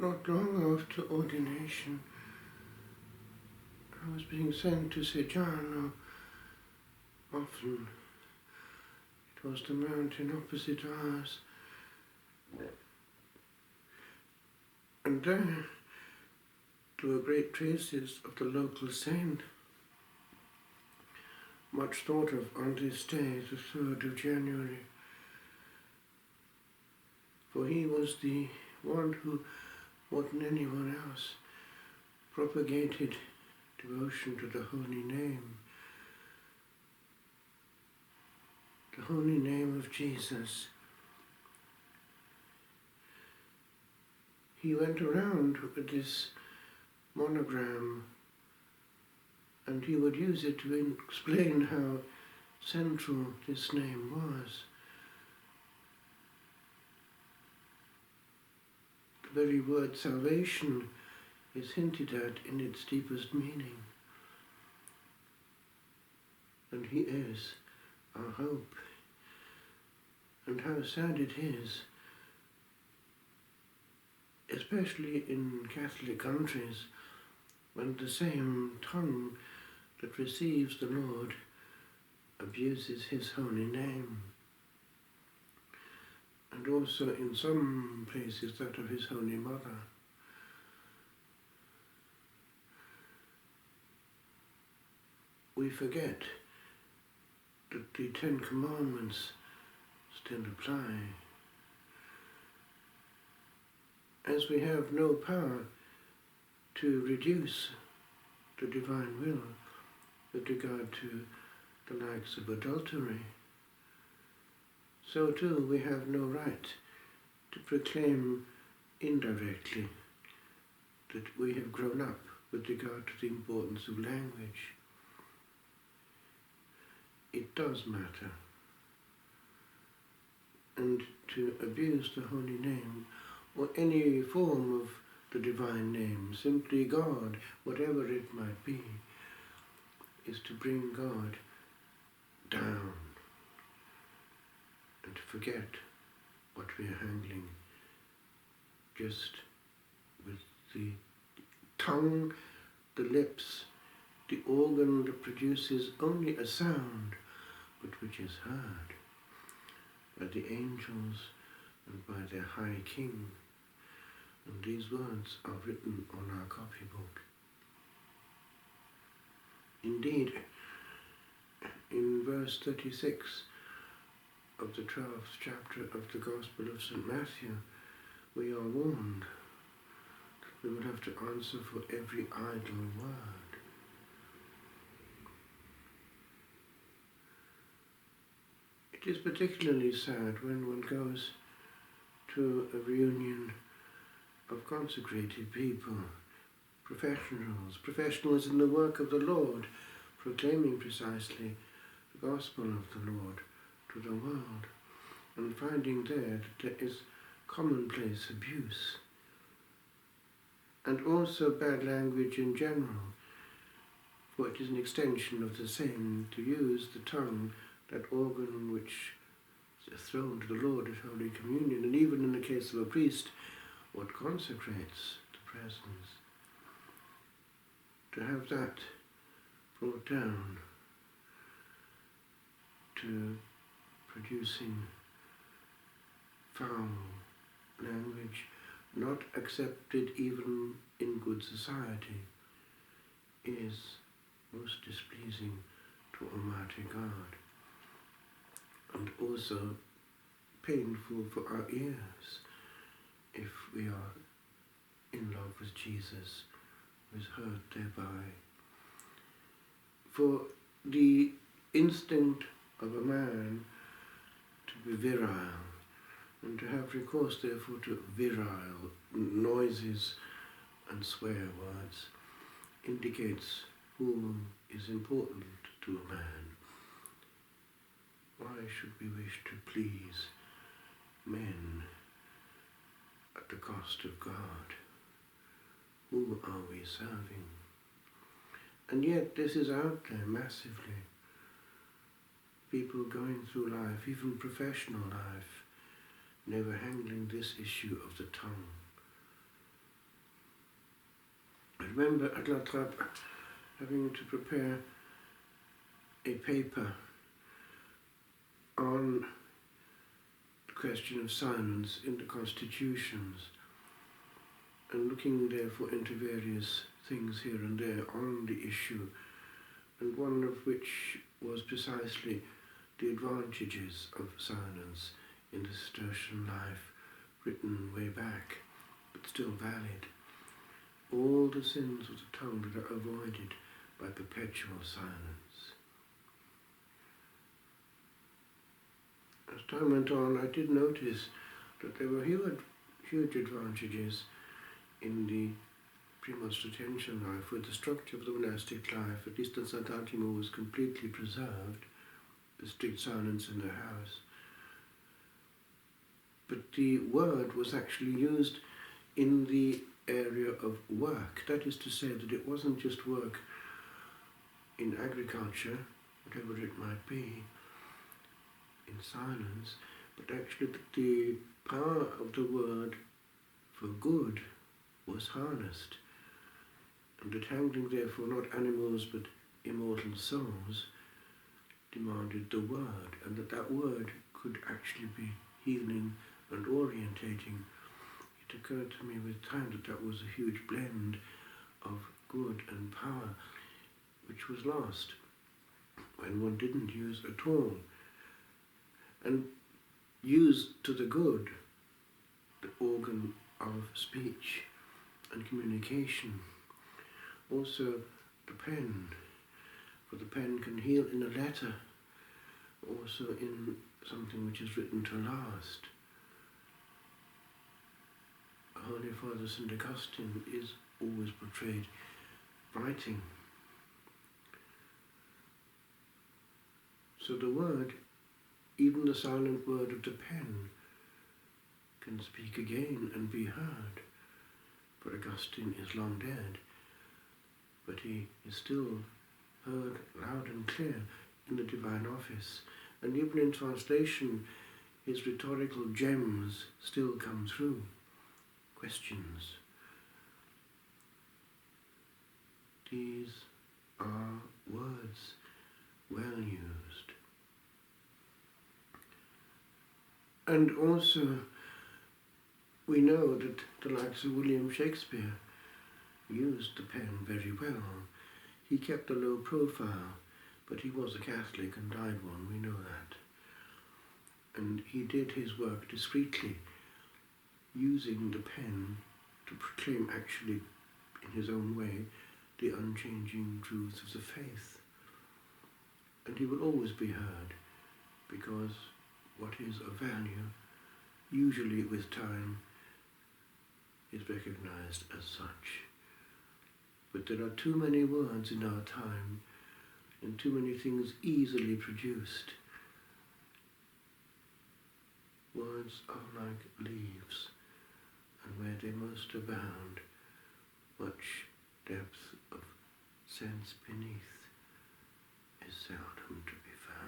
Not long after ordination, I was being sent to St John, often. It was the mountain opposite ours. And there, there were great traces of the local saint, much thought of on this day, the 3rd of January. For he was the one who, more than anyone else, propagated devotion to the holy name. The holy name of Jesus. He went around with this monogram, and he would use it to explain how central this name was. The very word salvation is hinted at in its deepest meaning. And he is our hope. And how sad it is, especially in Catholic countries, when the same tongue that receives the Lord abuses his holy name. And also in some places that of his Holy Mother. We forget that the 10 Commandments still apply. As we have no power to reduce the divine will with regard to the likes of adultery, so too we have no right to proclaim indirectly that we have grown up with regard to the importance of language. It does matter. And to abuse the holy name, or any form of the divine name, simply God, whatever it might be, is to bring God down and to forget what we are handling just with the tongue, the lips, the organ that produces only a sound, but which is heard by the angels and by their high king. And these words are written on our copybook. Indeed, in verse 36 of the 12th chapter of the Gospel of St Matthew, we are warned that we will have to answer for every idle word. It is particularly sad when one goes to a reunion of consecrated people, professionals in the work of the Lord, proclaiming precisely the gospel of the Lord to the world, and finding there that there is commonplace abuse, and also bad language in general, for it is an extension of the same to use the tongue, that organ which is thrown to the Lord at Holy Communion, and even in the case of a priest, what consecrates the presence. To have that brought down to producing foul language, not accepted even in good society, is most displeasing to Almighty God, and also painful for our ears if we are in love with Jesus, who is hurt thereby. For the instinct of a man to be virile, and to have recourse therefore to virile noises and swear words, indicates who is important to a man. Why should we wish to please men at the cost of God? Who are we serving? And yet this is out there massively. People going through life, even professional life, never handling this issue of the tongue. remember at La Trappe having to prepare a paper on the question of silence in the constitutions, and looking therefore into various things here and there on the issue, and one of which was precisely the advantages of silence in the Cistercian life, written way back, but still valid. All the sins of the tongue that are avoided by perpetual silence. As time went on, I did notice that there were huge advantages in the pre-Monstratensian life, where the structure of the monastic life, at least at St Ultimo, was completely preserved, the strict silence in the house. But the word was actually used in the area of work. That is to say that it wasn't just work in agriculture, whatever it might be, in silence, but actually that the power of the word for good was harnessed, and that handling therefore not animals but immortal souls demanded the word, and that word could actually be healing and orientating. It occurred to me with time that was a huge blend of good and power, which was lost when one didn't use at all, and used to the good the organ of speech and communication. Also the pen, for the pen can heal in a letter, also in something which is written to last. Holy Father St Augustine is always portrayed writing. So the word, even the silent word of the pen, can speak again and be heard. For Augustine is long dead, but he is still heard loud and clear in the divine office, and even in translation his rhetorical gems still come through. Questions. These are words well used. And also we know that the likes of William Shakespeare used the pen very well. He kept a low profile, but he was a Catholic and died one, we know that. And he did his work discreetly, using the pen to proclaim actually, in his own way, the unchanging truth of the faith. And he will always be heard, because what is of value, usually with time, is recognized as such. But there are too many words in our time, and too many things easily produced. Words are like leaves, and where they most abound, much depth of sense beneath is seldom to be found.